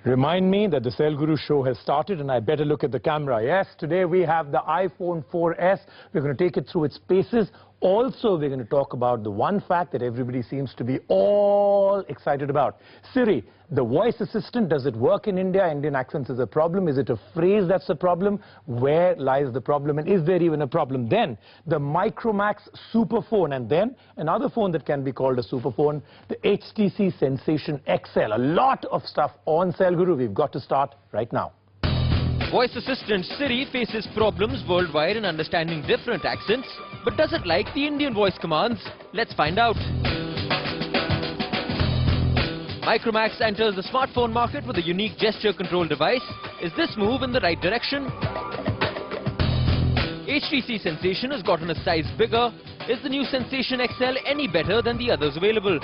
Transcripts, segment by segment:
Remind me that the Cell Guru show has started and I better look at the camera. Yes, today we have the iPhone 4S. We're going to take it through its paces. Also, we're going to talk about the one fact that everybody seems to be all excited about. Siri, the voice assistant, does it work in India? Indian accents is a problem. Is it a phrase that's a problem? Where lies the problem? And is there even a problem? Then, the Micromax superphone. And then, another phone that can be called a superphone, the HTC Sensation XL. A lot of stuff on Cell Guru. We've got to start right now. Voice assistant Siri faces problems worldwide in understanding different accents. But does it like the Indian voice commands? Let's find out. Micromax enters the smartphone market with a unique gesture control device. Is this move in the right direction? HTC Sensation has gotten a size bigger. Is the new Sensation XL any better than the others available?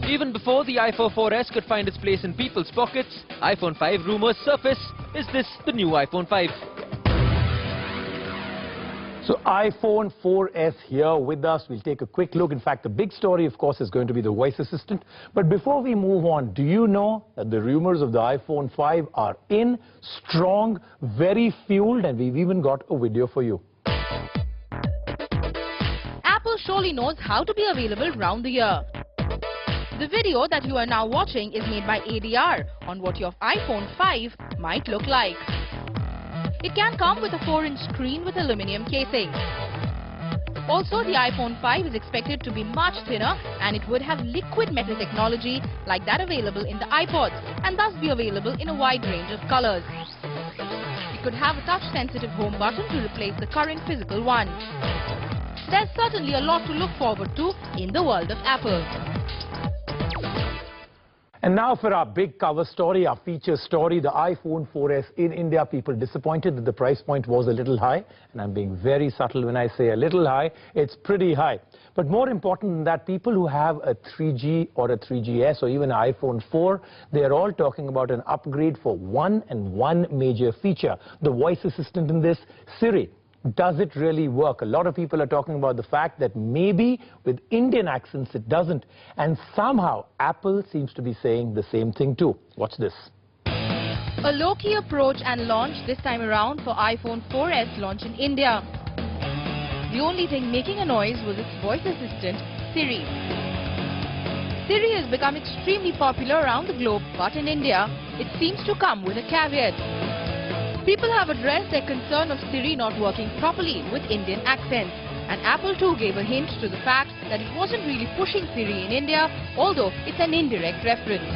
Even before the iPhone 4S could find its place in people's pockets, iPhone 5 rumors surface. Is this the new iPhone 5? So iPhone 4S here with us. We'll take a quick look. In fact, the big story, of course, is going to be the voice assistant. But before we move on, do you know that the rumors of the iPhone 5 are in, strong, very fueled, and we've even got a video for you. Apple surely knows how to be available round the year. The video that you are now watching is made by ADR on what your iPhone 5 might look like. It can come with a 4-inch screen with aluminum casing. Also, the iPhone 5 is expected to be much thinner and it would have liquid metal technology like that available in the iPods and thus be available in a wide range of colors. It could have a touch-sensitive home button to replace the current physical one. There's certainly a lot to look forward to in the world of Apple. And now for our big cover story, our feature story, the iPhone 4S in India. People disappointed that the price point was a little high. And I'm being very subtle when I say a little high. It's pretty high. But more important than that, people who have a 3G or a 3GS or even an iPhone 4, they are all talking about an upgrade for one major feature. The voice assistant in this, Siri. Does it really work? A lot of people are talking about the fact that maybe with Indian accents it doesn't. And somehow Apple seems to be saying the same thing too. Watch this. A low-key approach and launch this time around for iPhone 4S launch in India. The only thing making a noise was its voice assistant, Siri. Siri has become extremely popular around the globe, but in India, it seems to come with a caveat. People have addressed their concern of Siri not working properly with Indian accents, and Apple too gave a hint to the fact that it wasn't really pushing Siri in India, although it's an indirect reference.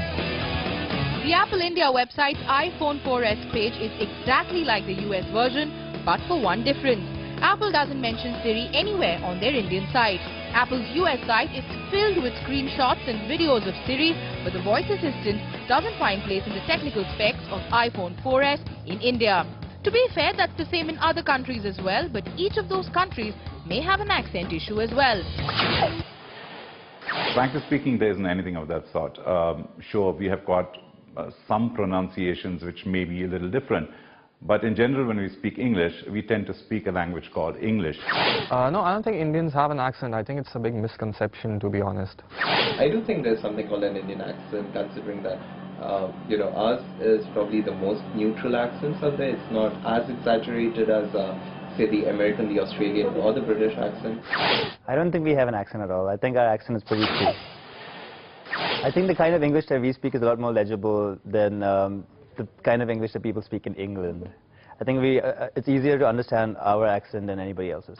The Apple India website's iPhone 4S page is exactly like the US version, but for one difference. Apple doesn't mention Siri anywhere on their Indian site. Apple's US site is filled with screenshots and videos of Siri, but the voice assistant doesn't find place in the technical specs of iPhone 4S in India. To be fair, that's the same in other countries as well, but each of those countries may have an accent issue as well. Frankly speaking, there isn't anything of that sort. Sure, we have got some pronunciations which may be a little different. But in general, when we speak English, we tend to speak a language called English. No, I don't think Indians have an accent. I think it's a big misconception, to be honest. I do think there's something called an Indian accent, considering that, ours is probably the most neutral accents out there. It's not as exaggerated as, say, the American, the Australian, or the British accent. I don't think we have an accent at all. I think our accent is pretty true. I think the kind of English that we speak is a lot more legible than the kind of English that people speak in England. I think it's easier to understand our accent than anybody else's.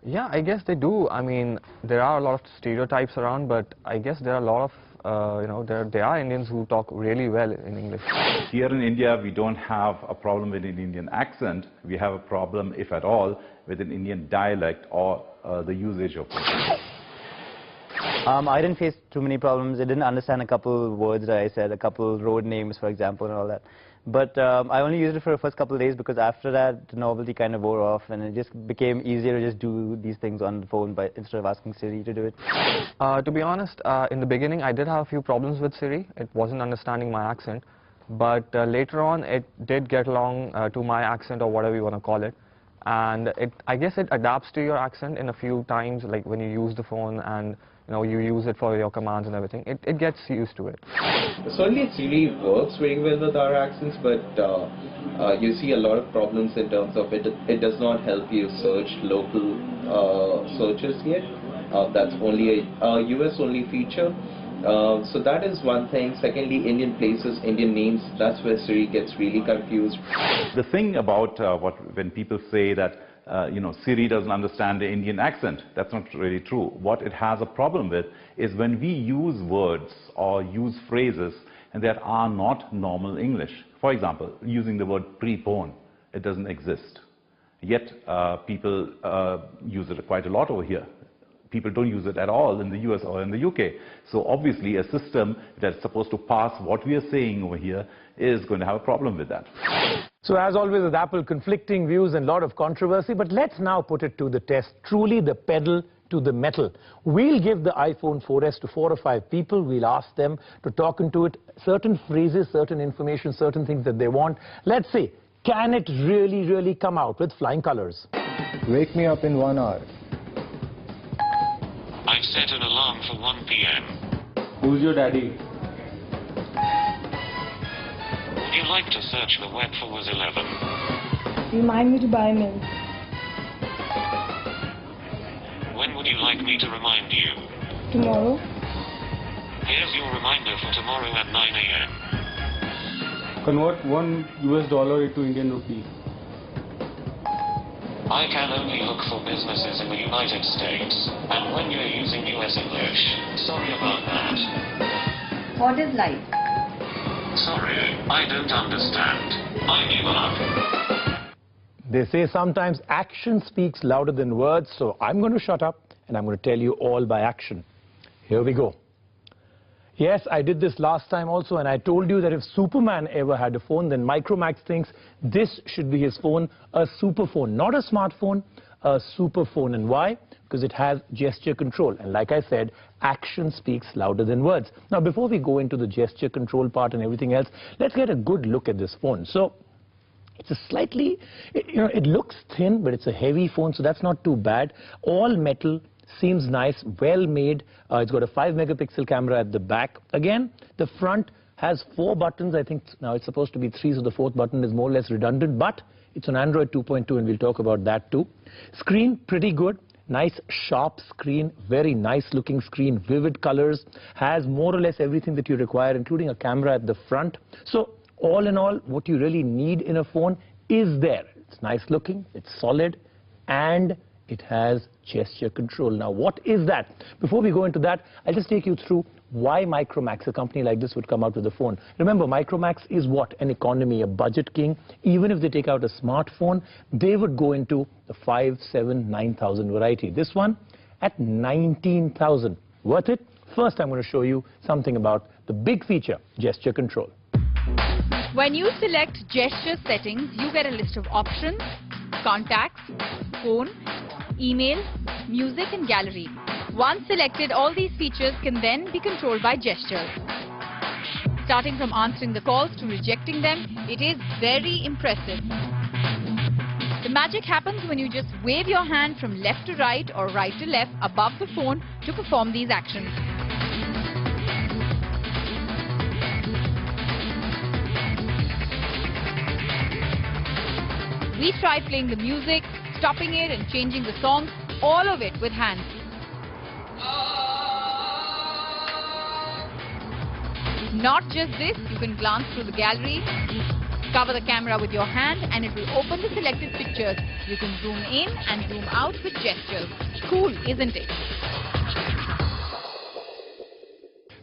Yeah, I guess they do. I mean, there are a lot of stereotypes around, but I guess there are a lot of, there are Indians who talk really well in English. Here in India, we don't have a problem with an Indian accent. We have a problem, if at all, with an Indian dialect or the usage of it. I didn't face too many problems. I didn't understand a couple words that I said, a couple road names, for example, and all that. But I only used it for the first couple of days because after that, the novelty kind of wore off, and it just became easier to just do these things on the phone instead of asking Siri to do it. To be honest, in the beginning, I did have a few problems with Siri. It wasn't understanding my accent. But later on, it did get along to my accent, or whatever you want to call it. and I guess it adapts to your accent in a few times, like when you use the phone and you use it for your commands and everything. It gets used to it. Certainly it really works very well with our accents, but you see a lot of problems in terms of it does not help you search local searches yet. That's only a US only feature. So that is one thing. Secondly, Indian places, Indian names, that's where Siri gets really confused. The thing about when people say that Siri doesn't understand the Indian accent, that's not really true. What it has a problem with is when we use words or use phrases and that are not normal English. For example, using the word prepone, it doesn't exist. Yet people use it quite a lot over here. People don't use it at all in the US or in the UK. So obviously a system that's supposed to pass what we are saying over here is going to have a problem with that. So as always with Apple, conflicting views and a lot of controversy, but let's now put it to the test. Truly the pedal to the metal. We'll give the iPhone 4S to 4 or 5 people. We'll ask them to talk into it, certain phrases, certain information, certain things that they want. Let's see, can it really come out with flying colors? Wake me up in 1 hour. I've set an alarm for 1 p.m. Who's your daddy? Would you like to search the web for was 11? Remind me to buy milk. When would you like me to remind you? Tomorrow. Here's your reminder for tomorrow at 9 a.m. Convert $1 into Indian rupee. I can only look for businesses in the United States, and when you're using US English, sorry about that. What is life? Sorry, I don't understand. I give up. They say sometimes action speaks louder than words, so I'm going to shut up and I'm going to tell you all by action. Here we go. Yes, I did this last time also, and I told you that if Superman ever had a phone, then Micromax thinks this should be his phone, a super phone, not a smartphone, a super phone. And why? Because it has gesture control. And like I said, action speaks louder than words. Now, before we go into the gesture control part and everything else, let's get a good look at this phone. So, it's a slightly, it looks thin, but it's a heavy phone, so that's not too bad. All metal. Seems nice, well made. It's got a 5-megapixel camera at the back. Again, the front has 4 buttons. I think now it's supposed to be 3, so the 4th button is more or less redundant, but it's on Android 2.2, and we'll talk about that too. Screen, pretty good. Nice, sharp screen, very nice looking screen, vivid colors, has more or less everything that you require, including a camera at the front. So, all in all, what you really need in a phone is there. It's nice looking, it's solid, and it has gesture control. Now, what is that? Before we go into that, I'll just take you through why Micromax, a company like this, would come out with a phone. Remember, Micromax is what? An economy, a budget king. Even if they take out a smartphone, they would go into the 5, 7, 9,000 variety. This one at 19,000. Worth it? First, I'm going to show you something about the big feature, gesture control. When you select gesture settings, you get a list of options, contacts, phone, email, music and gallery. Once selected, all these features can then be controlled by gestures. Starting from answering the calls to rejecting them, it is very impressive. The magic happens when you just wave your hand from left to right or right to left above the phone to perform these actions. We tried playing the music, stopping it and changing the song, all of it with hands. Not just this, you can glance through the gallery, cover the camera with your hand and it will open the selected pictures. You can zoom in and zoom out with gestures. Cool, isn't it?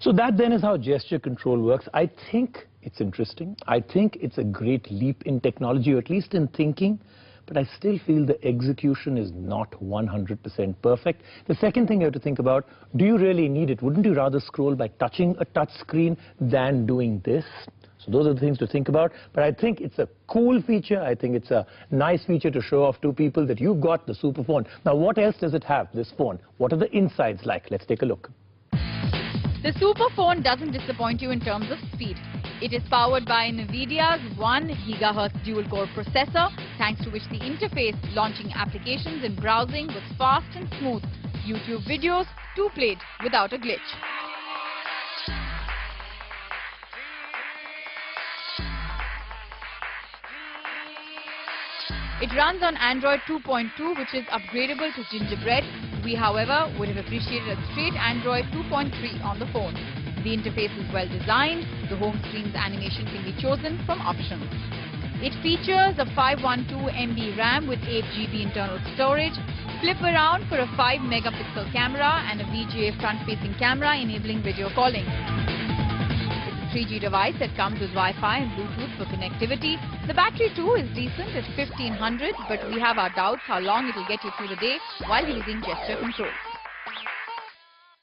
So that then is how gesture control works. I think it's interesting. I think it's a great leap in technology, or at least in thinking. But I still feel the execution is not 100% perfect. The second thing you have to think about, do you really need it? Wouldn't you rather scroll by touching a touch screen than doing this? So those are the things to think about. But I think it's a cool feature. I think it's a nice feature to show off to people that you've got the super phone. Now, what else does it have, this phone? What are the insides like? Let's take a look. The super phone doesn't disappoint you in terms of speed. It is powered by NVIDIA's 1 GHz dual-core processor, thanks to which the interface launching applications and browsing was fast and smooth. YouTube videos too played without a glitch. It runs on Android 2.2, which is upgradable to Gingerbread. We, however, would have appreciated a straight Android 2.3 on the phone. The interface is well designed. The home screen's animation can be chosen from options. It features a 512 MB RAM with 8 GB internal storage, flip around for a 5 megapixel camera and a VGA front-facing camera enabling video calling. It's a 3G device that comes with Wi-Fi and Bluetooth for connectivity. The battery too is decent at 1500, but we have our doubts how long it will get you through the day while using gesture control.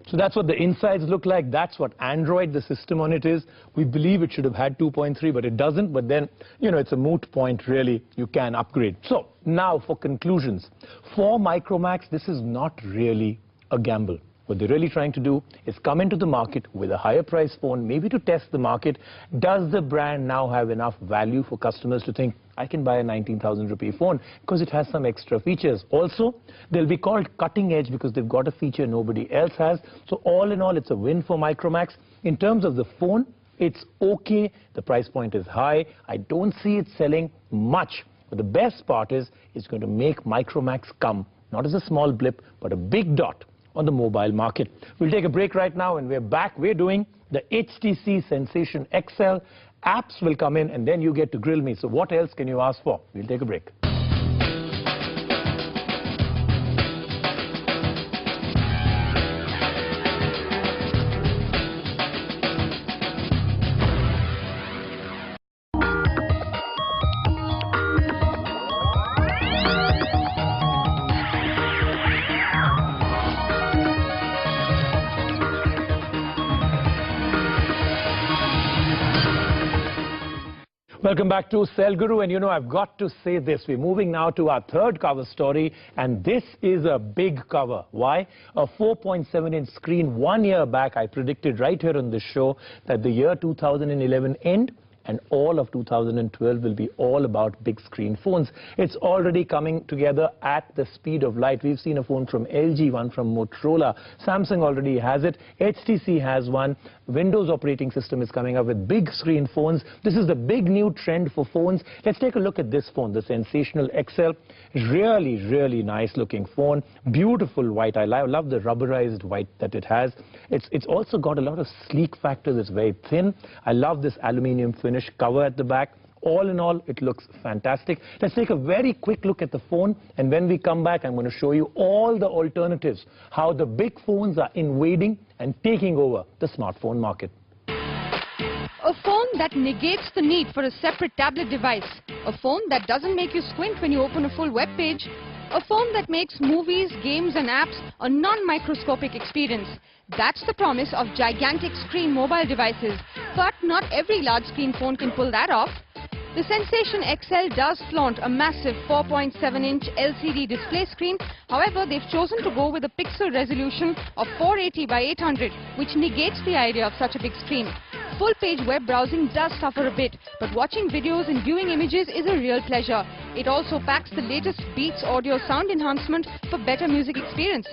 So that's what the insides look like. That's what Android, the system on it is. We believe it should have had 2.3, but it doesn't. But then, you know, it's a moot point, really. You can upgrade. So now for conclusions. For Micromax, this is not really a gamble. What they're really trying to do is come into the market with a higher price phone, maybe to test the market. Does the brand now have enough value for customers to think, I can buy a 19,000 rupee phone because it has some extra features. Also, they'll be called cutting edge because they've got a feature nobody else has. So all in all, it's a win for Micromax. In terms of the phone, it's okay. The price point is high. I don't see it selling much. But the best part is it's going to make Micromax come, not as a small blip, but a big dot on the mobile market. We'll take a break right now and we're back. We're doing the HTC Sensation XL. Apps will come in and then you get to grill me. So what else can you ask for? We'll take a break. Welcome back to Cell Guru, and you know I've got to say this. We're moving now to our third cover story, and this is a big cover. Why? A 4.7-inch screen. 1 year back, I predicted right here on this show that the year 2011 end and all of 2012 will be all about big screen phones. It's already coming together at the speed of light. We've seen a phone from LG, one from Motorola. Samsung already has it. HTC has one. Windows operating system is coming up with big screen phones. This is the big new trend for phones. Let's take a look at this phone, the sensational XL. Really, really nice looking phone. Beautiful white. I love the rubberized white that it has. It's also got a lot of sleek factors. It's very thin. I love this aluminium finish cover at the back. All in all, it looks fantastic. Let's take a very quick look at the phone, and when we come back, I'm going to show you all the alternatives, how the big phones are invading and taking over the smartphone market. A phone that negates the need for a separate tablet device. A phone that doesn't make you squint when you open a full web page. A phone that makes movies, games and apps a non-microscopic experience. That's the promise of gigantic screen mobile devices. But not every large screen phone can pull that off. The Sensation XL does flaunt a massive 4.7-inch LCD display screen. However, they've chosen to go with a pixel resolution of 480 by 800, which negates the idea of such a big screen. Full-page web browsing does suffer a bit, but watching videos and viewing images is a real pleasure. It also packs the latest Beats audio sound enhancement for better music experience.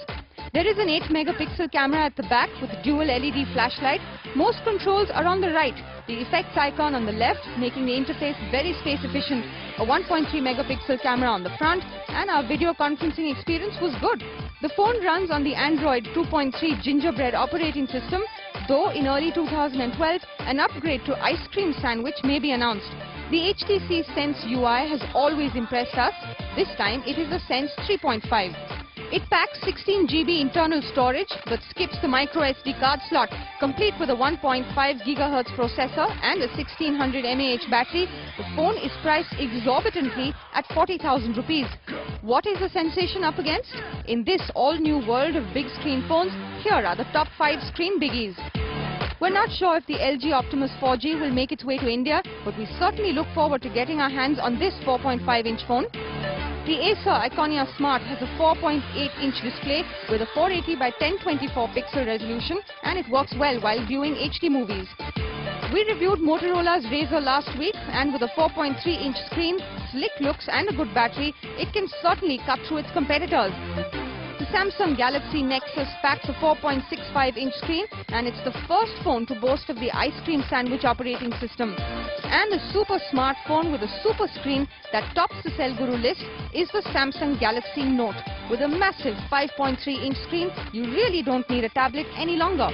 There is an 8-megapixel camera at the back with a dual LED flashlight. Most controls are on the right, the effects icon on the left, making the interface very space efficient. A 1.3-megapixel camera on the front, and our video conferencing experience was good. The phone runs on the Android 2.3 Gingerbread operating system, though in early 2012, an upgrade to Ice Cream Sandwich may be announced. The HTC Sense UI has always impressed us. This time, it is a Sense 3.5. It packs 16 GB internal storage but skips the micro SD card slot. Complete with a 1.5 GHz processor and a 1600 mAh battery, the phone is priced exorbitantly at 40,000 rupees. What is the Sensation up against? In this all-new world of big screen phones, here are the top 5 screen biggies. We're not sure if the LG Optimus 4G will make its way to India, but we certainly look forward to getting our hands on this 4.5-inch phone. The Acer Iconia Smart has a 4.8-inch display with a 480 by 1024 pixel resolution, and it works well while viewing HD movies. We reviewed Motorola's Razr last week, and with a 4.3-inch screen, slick looks and a good battery, it can certainly cut through its competitors. The Samsung Galaxy Nexus packs a 4.65-inch screen, and it's the first phone to boast of the ice cream sandwich operating system. And a super smartphone with a super screen that tops the Cell Guru list is the Samsung Galaxy Note. With a massive 5.3-inch screen, you really don't need a tablet any longer.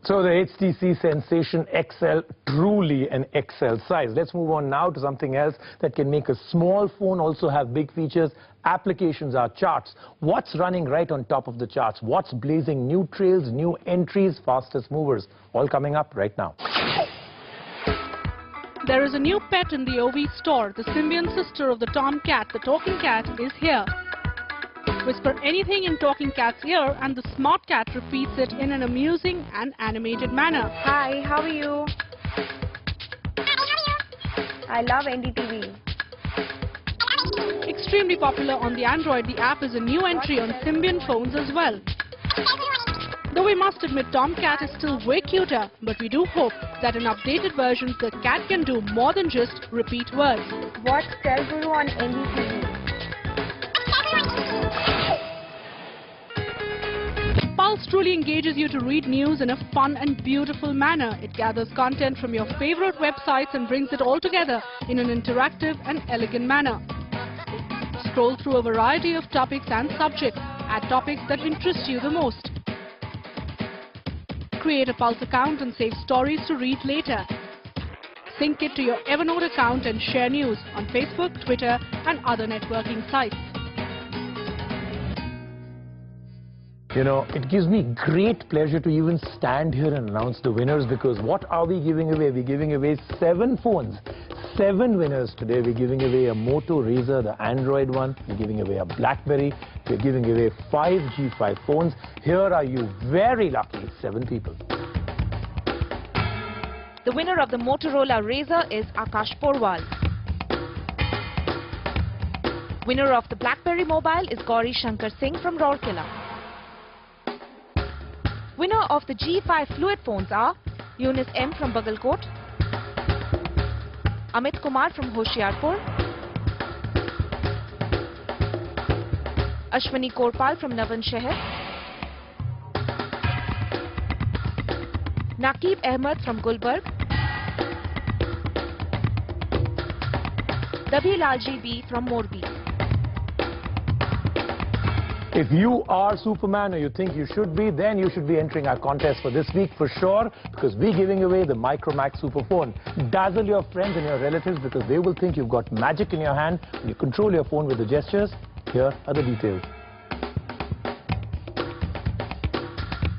So the HTC Sensation XL, truly an XL size. Let's move on now to something else that can make a small phone also have big features. Applications are charts. What's running right on top of the charts? What's blazing new trails, new entries, fastest movers? All coming up right now. There is a new pet in the OV store. The symbiont sister of the tomcat, the talking cat, is here. Whisper anything in talking cat's ear and the smart cat repeats it in an amusing and animated manner. Hi, how are you? I love NDTV. Extremely popular on the Android, the app is a new entry on symbiont phones as well. Though we must admit Tomcat is still way cuter, but we do hope that in updated versions the cat can do more than just repeat words. Watch Cell Guru on NDTV. Pulse truly engages you to read news in a fun and beautiful manner. It gathers content from your favorite websites and brings it all together in an interactive and elegant manner. Scroll through a variety of topics and subjects. Add topics that interest you the most. Create a Pulse account and save stories to read later. Sync it to your Evernote account and share news on Facebook, Twitter and other networking sites. You know, it gives me great pleasure to even stand here and announce the winners, because what are we giving away? We're giving away 7 phones. 7 winners today. We're giving away a Moto Razr, the Android one. We're giving away a BlackBerry. We're giving away 5 G5 phones. Here are you very lucky 7 people. The winner of the Motorola Razr is Akash Porwal. Winner of the BlackBerry Mobile is Gauri Shankar Singh from Rourkela. Winner of the G5 Fluid phones are Yunus M from Bagalkot, Amit Kumar from Hoshiarpur, Ashwani Korpal from Navan Shahar, Naqib Ahmed from Gulbarg, Dabhi Lalji B from Morbi. If you are Superman or you think you should be, then you should be entering our contest for this week for sure, because we're giving away the Micromax Superphone. Dazzle your friends and your relatives, because they will think you've got magic in your hand when you control your phone with the gestures. Here are the details.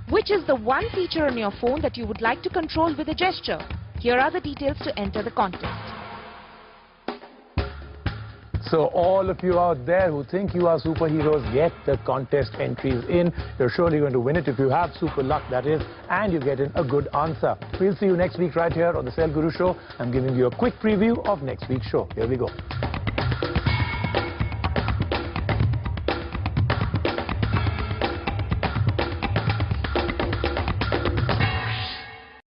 Which is the one feature on your phone that you would like to control with a gesture? Here are the details to enter the contest. So all of you out there who think you are superheroes, get the contest entries in. You're surely going to win it if you have super luck, that is, and you get in a good answer. We'll see you next week right here on the Cell Guru Show. I'm giving you a quick preview of next week's show. Here we go.